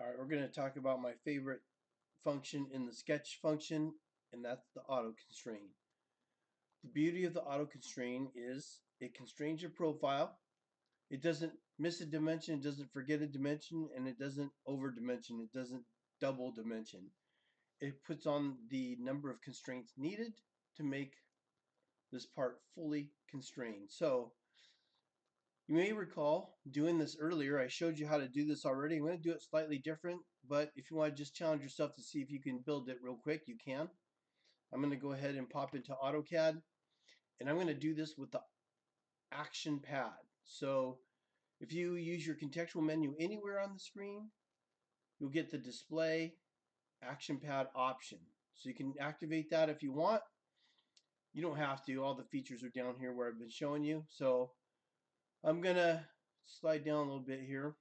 Alright, we're going to talk about my favorite function in the sketch function, and that's the auto constrain. The beauty of the auto constrain is it constrains your profile. It doesn't miss a dimension, it doesn't forget a dimension, and it doesn't over dimension, it doesn't double dimension. It puts on the number of constraints needed to make this part fully constrained. So you may recall doing this earlier. I showed you how to do this already. I'm going to do it slightly different, but if you want to just challenge yourself to see if you can build it real quick, you can. I'm going to go ahead and pop into AutoCAD, and I'm going to do this with the action pad. So if you use your contextual menu anywhere on the screen, you'll get the display action pad option. So you can activate that if you want. You don't have to. All the features are down here where I've been showing you. So I'm going to slide down a little bit here,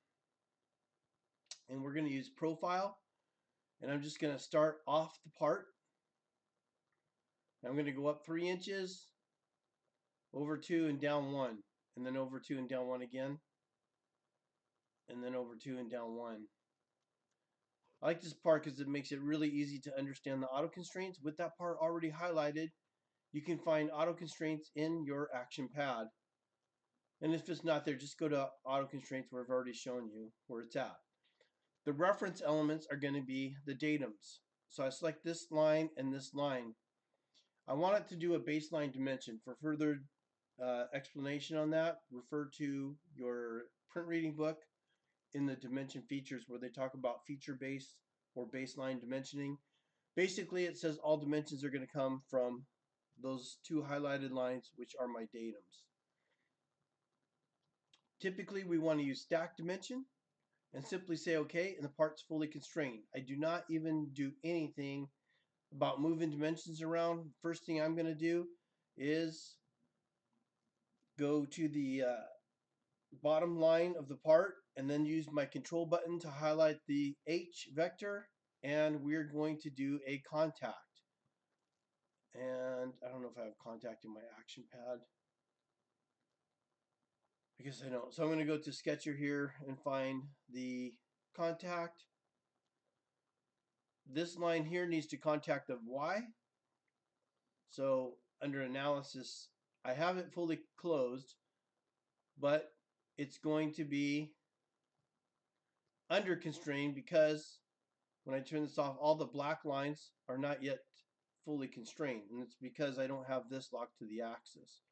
and we're going to use profile, and I'm just going to start off the part. I'm going to go up 3 inches, over 2 and down 1, and then over 2 and down 1 again, and then over 2 and down 1. I like this part because it makes it really easy to understand the auto constraints. With that part already highlighted, you can find auto constraints in your action pad. And if it's not there, just go to auto constraints where I've already shown you where it's at. The reference elements are going to be the datums. So I select this line and this line. I want it to do a baseline dimension. For further explanation on that, refer to your print reading book in the dimension features where they talk about feature base or baseline dimensioning. Basically, it says all dimensions are going to come from those two highlighted lines, which are my datums. Typically, we want to use stack dimension and simply say OK, and the part's fully constrained. I do not even do anything about moving dimensions around. First thing I'm going to do is go to the bottom line of the part and then use my control button to highlight the H vector, and we're going to do a contact. And I don't know if I have contact in my action pad. I guess I don't. So I'm going to go to Sketcher here and find the contact. This line here needs to contact of Y. So under analysis, I have it fully closed, but it's going to be under constrained because when I turn this off, all the black lines are not yet fully constrained, and it's because I don't have this locked to the axis.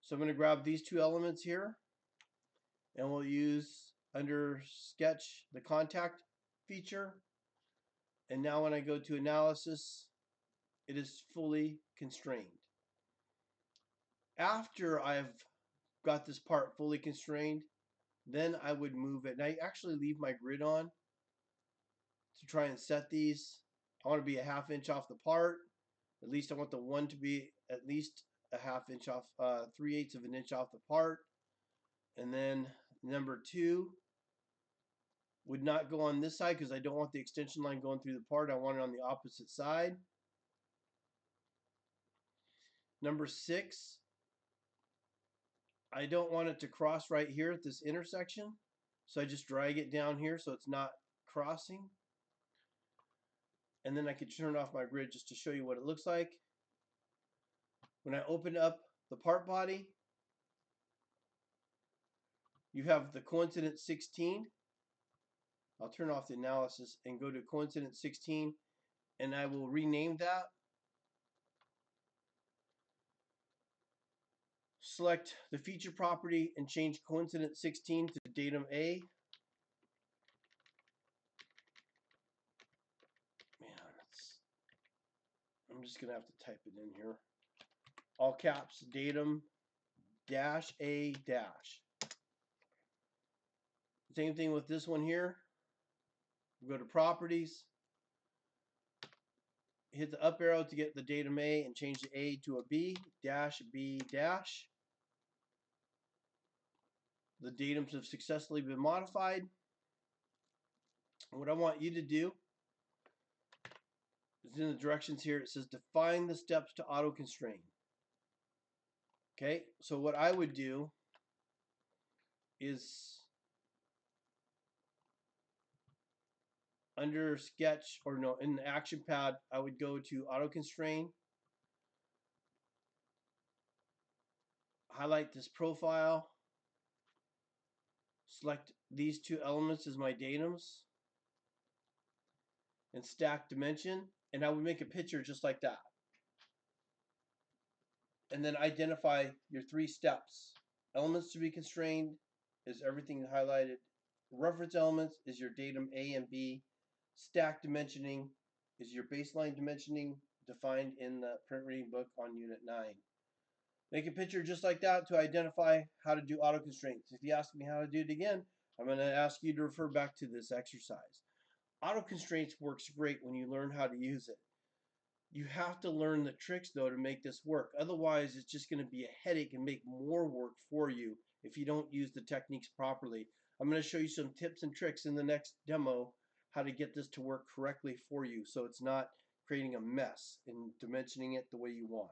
So I'm going to grab these two elements here, and we'll use under sketch the contact feature, and now when I go to analysis, it is fully constrained. After I've got this part fully constrained, then I would move it. And I actually leave my grid on to try and set these. I want to be a ½ inch off the part. At least I want the one to be at least a ½ inch off, 3/8 of an inch off the part. And then number 2 would not go on this side because I don't want the extension line going through the part. I want it on the opposite side. Number 6, I don't want it to cross right here at this intersection. So I just drag it down here so it's not crossing. And then I could turn off my grid just to show you what it looks like. When I open up the part body, you have the coincidence 16. I'll turn off the analysis and go to coincidence 16, and I will rename that. Select the feature property and change coincidence 16 to datum A. Man, I'm just going to have to type it in here. All caps, datum dash A dash. Same thing with this one here. Go to properties, hit the up arrow to get the datum A and change the A to a B, dash B dash. The datums have successfully been modified. What I want you to do is in the directions here, it says define the steps to auto constrain. Okay, so what I would do is under sketch, or no, in the action pad, I would go to auto constrain, highlight this profile, select these two elements as my datums, and stack dimension, and I would make a picture just like that. And then identify your 3 steps. Elements to be constrained is everything highlighted. Reference elements is your datum A and B. Stack dimensioning is your baseline dimensioning defined in the print reading book on Unit 9. Make a picture just like that to identify how to do auto constraints. If you ask me how to do it again, I'm going to ask you to refer back to this exercise. Auto constraints works great when you learn how to use it. You have to learn the tricks though to make this work. Otherwise, it's just going to be a headache and make more work for you if you don't use the techniques properly. I'm going to show you some tips and tricks in the next demo how to get this to work correctly for you so it's not creating a mess and dimensioning it the way you want.